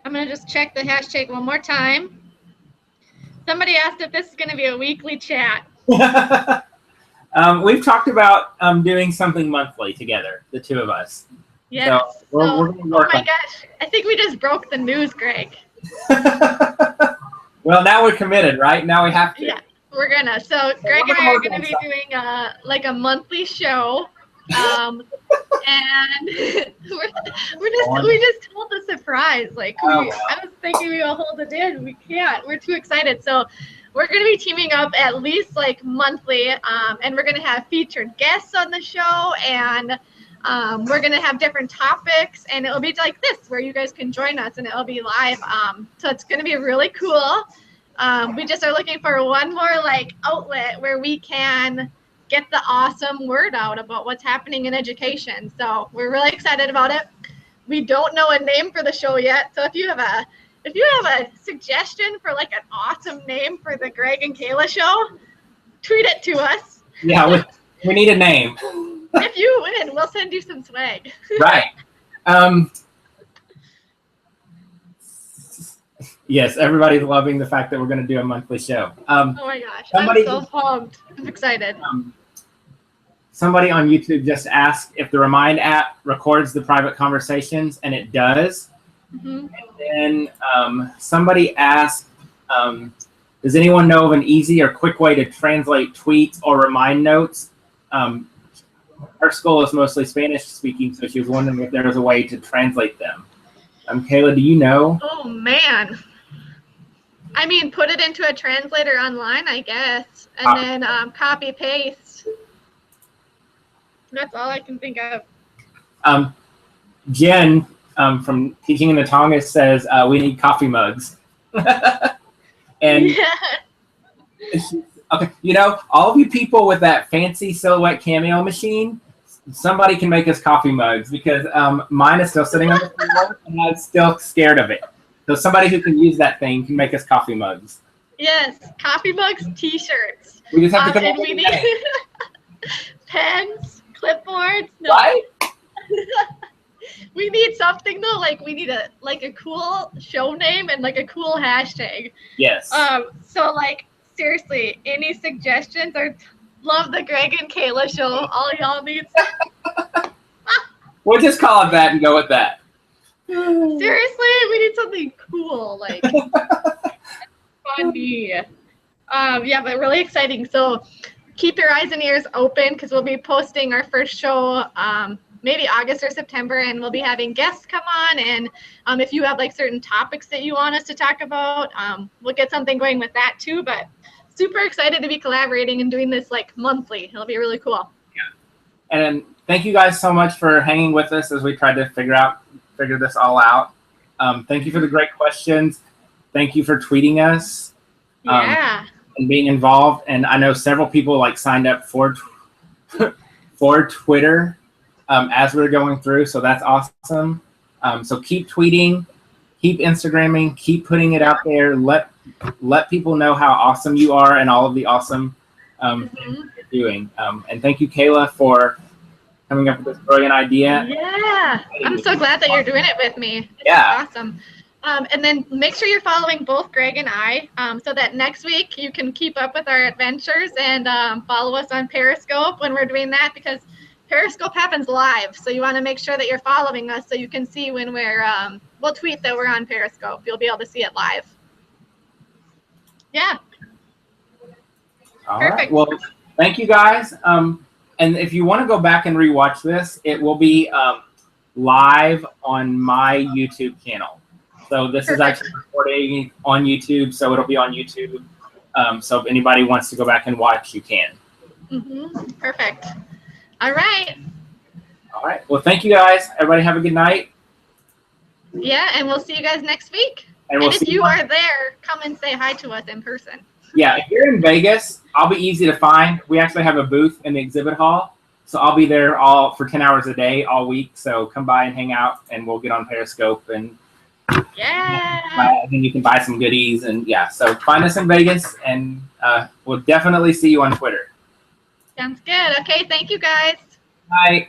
I'm going to just check the hashtag one more time. Somebody asked if this is going to be a weekly chat. We've talked about doing something monthly together, the two of us. Yes. So we're going to work on. Gosh. I think we just broke the news, Greg. Well, now we're committed, right? Now we have to. Yeah, we're going to. So Greg and I are going to be doing like a monthly show. And we just told the surprise. Like I was thinking we will hold it in. We can't. We're too excited. So we're going to be teaming up at least like monthly, and we're going to have featured guests on the show, and we're going to have different topics, and it'll be like this where you guys can join us, and it'll be live. So it's going to be really cool. We just are looking for one more like outlet where we can get the awesome word out about what's happening in education. So we're really excited about it. We don't know a name for the show yet. So if you have a suggestion for like an awesome name for the Greg and Kayla show, tweet it to us. Yeah, we need a name. If you win, we'll send you some swag. Right. Yes, everybody's loving the fact that we're going to do a monthly show. Oh my gosh, I'm so pumped. I'm excited. Somebody on YouTube just asked if the Remind app records the private conversations, and it does. And then somebody asked, does anyone know of an easy or quick way to translate tweets or Remind notes? Our school is mostly Spanish speaking, so she was wondering if there was a way to translate them. Kayla, do you know? Oh man. I mean, put it into a translator online, I guess, and then copy paste. That's all I can think of. Jen from Teaching in the Tongass says we need coffee mugs. And okay, you know, all of you people with that fancy Silhouette Cameo machine, somebody can make us coffee mugs because mine is still sitting on the floor and I'm still scared of it. So somebody who can use that thing can make us coffee mugs. Yes, coffee mugs, T-shirts. We just have to come up and with we need pens, clipboards. No. Right? We need something though. Like we need a cool show name and like a cool hashtag. Yes. So like seriously, any suggestions? Or love the Greg and Kayla show. All y'all need. We'll just call it that and go with that. Seriously, we need something cool, like funny. Yeah, but really exciting. So keep your eyes and ears open because we'll be posting our first show maybe August or September, and we'll be having guests come on. And if you have like certain topics that you want us to talk about, we'll get something going with that too. But super excited to be collaborating and doing this like monthly. It'll be really cool. Yeah. And thank you guys so much for hanging with us as we tried to figure this all out. Thank you for the great questions. Thank you for tweeting us. And being involved. And I know several people like signed up for Twitter as we we're going through. So that's awesome. So keep tweeting. keep Instagramming, keep putting it out there. Let people know how awesome you are and all of the awesome things you're doing. And thank you, Kayla, for coming up with this brilliant idea. Yeah, I'm so glad that you're doing it with me. It's awesome. And then make sure you're following both Greg and I so that next week you can keep up with our adventures and follow us on Periscope when we're doing that, because Periscope happens live. So you want to make sure that you're following us so you can see when we'll tweet that we're on Periscope. You'll be able to see it live. Yeah. All right. Well, thank you guys. And if you want to go back and rewatch this, it will be live on my YouTube channel. So this is actually recording on YouTube, so it'll be on YouTube. So if anybody wants to go back and watch, you can. Perfect. All right. All right. Well, thank you guys. Everybody have a good night. Yeah, and we'll see you guys next week. And if you are there, come and say hi to us in person. Yeah, if you're in Vegas, I'll be easy to find. We actually have a booth in the exhibit hall. So I'll be there for 10 hours a day all week. So come by and hang out, and we'll get on Periscope. And then you can buy some goodies. And yeah, so find us in Vegas, and we'll definitely see you on Twitter. Sounds good. Okay, thank you guys. Bye.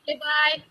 Okay, bye.